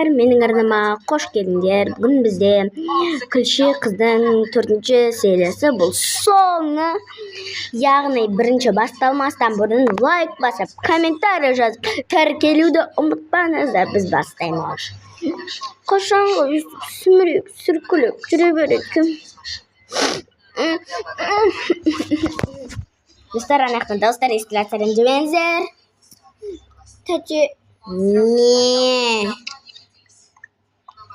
Армысыздар, менің арнама қош келдіңдер. Бүгін бізде күлші қыздың 4-ші сериясы. Бұл соңы, яғни бірінші басталмастан бұрын лайк басып, комментарий жазып, тіркелуді ұмытпаңыздар. Біз бастаймыз. Қашанғы сүмірек, сүркіліп жүре береді. Достар, анақтан достар, ескіләттерін жібеңіздер. Тәте, не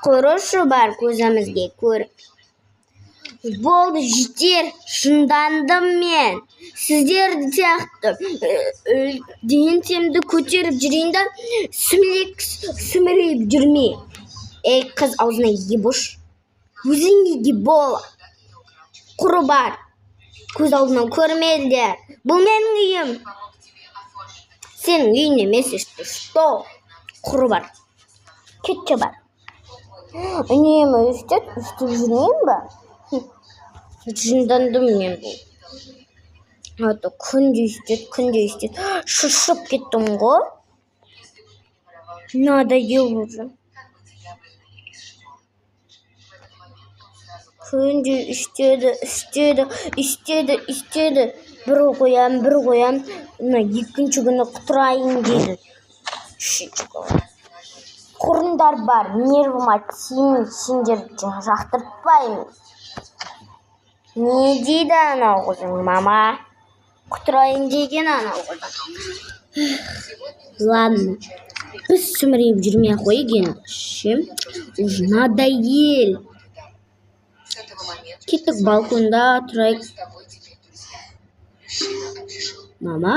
құрышы бар көзімізге көріп. Болды, жетер, шындандым мен. Сіздер сияқты денсемді көтеріп жүрейін да сүмірейіп жүрме. Ей, қыз, аузына еге бош. Өзің еге бол. Құры бар. Көз алдынан көрмелдер. Бұл менің үйім. Сенің үйін емес, что? Құры бар. Кетші бар. Үнемі үстеп жүрмейін ба? Жындандым мен бұл. Күнде үстет. Шышып кеттім ғой. Надоел уже. Күнде үстеді. Бір қоям. Екінші күні құтырайын деді. Құрындар бар, нервыма тиемін, сендерді жақтыртпаймын. Не дейді анау қызың, мама? Құтырайын деген анау қызың. Ладно, біз сүмірейіп жүрмей қойық енді. Уже надоел. Кеттік балконда тұрайық. Мама,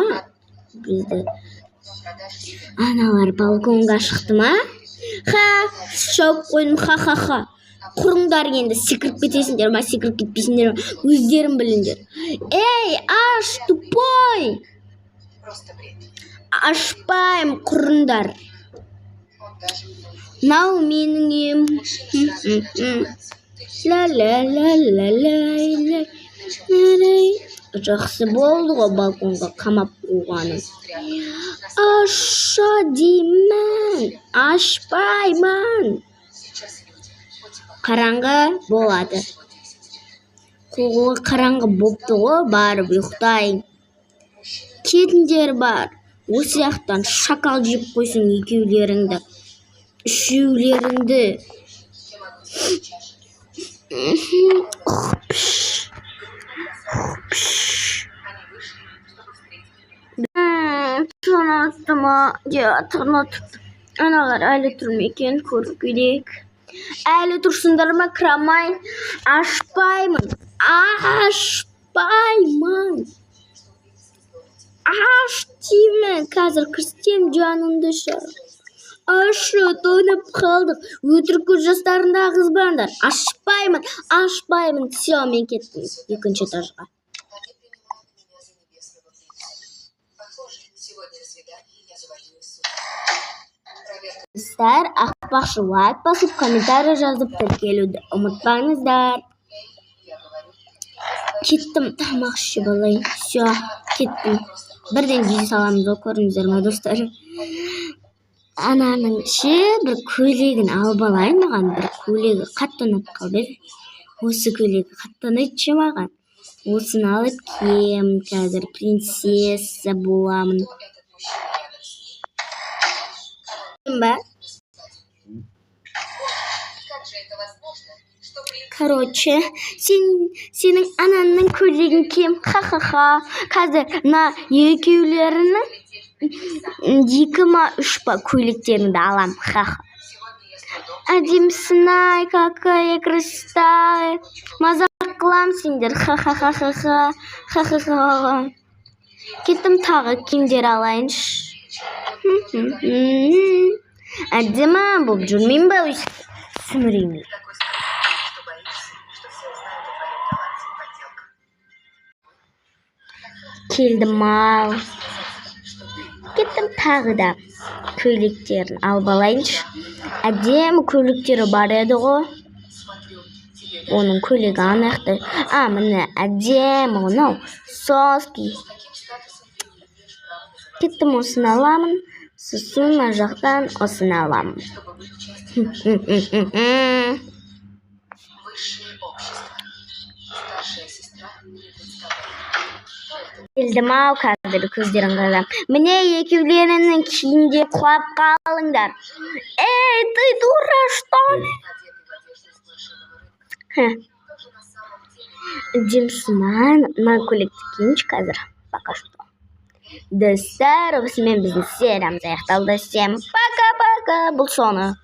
бізді аналар балконға шықты ма? Шауып қойдым, ха. Құрыңдар енді, секіріп кетесіңдер ма, секіріп кетпейсіңдер ма, өздерін біліңдер. Ей, аш, тупой! Ашпайым, құрыңдар. Нау менің үйім. Ла-ла-ла-ла-ла-ла. Жақсы болды ғой балконға қамап қойғаным. Аша деймін, ашпаймын. Қараңғы болады. Қолы қараңғы бопты ғой, барып ұйықтайын. Кетіндер бар. Осы яқтан шакал жеп қойсын екеулеріңді. Үшеулеріңді. Тырнатыма, тырнатып. Аналар әлі тұрмекен, көріп керек. Әлі тұрсындар ма, кірамайын. Ашпаймын. Аш деймін, қазір кірістем жанымды шар. Ашы, тойнып қалдық. Өтірік жастарында қызбаңдар. Ашпаймын. Все, мен кеттім екінші этажға. Достар, ақпақшы лайк басып, комментарий жазып, тіркелуді ұмытпаңыздар. Кеттім, тамақ ішіп алайын. Все, кеттім. Бірден жей саламыз, көріңіздер ме, достар? Ананың бір көйлегін алып алайын маған. Бір көйлегі қатты ұнап қалды. Осы көйлегі қатты ұнайды маған. Осыны алып кем, қазір принцесса боламын. Короче, сенің анаңның көйлегін кем, ха. Қазір екеулерінің 2-3 көйлектеріңді алам, ха. Әдемісін ай, какая красота. Мазақ қылам сендер, ха. Кеттім тағы киімдер алайыншы. Әдемі болып жүрмейін ба өз сүміреймін. Келдім ау. Кеттім тағы да көйлектерін алып алайыншы. Әдемі көйлектері бар еді ғой. Оның көйлегі анақты. Міне әдемі онау. Соски. Кеттім осыны аламын. Сосын жақтан осыны аламын. Высшее общество. Старшая сестра представляет. Келдім-ау қазір көздерін қазам. Міне екеулерінің киімде құлап қалыңдар. Эй, ты дура, что ли? Одетый в одежду с блошиного рынка. Хе, Тоже на самом деле. Джимсман мына көйлекті киінші қазір. Пока что. Достар, осымен біздің сериямыз аяқталды. Всем пока-пока. Бұл соңы.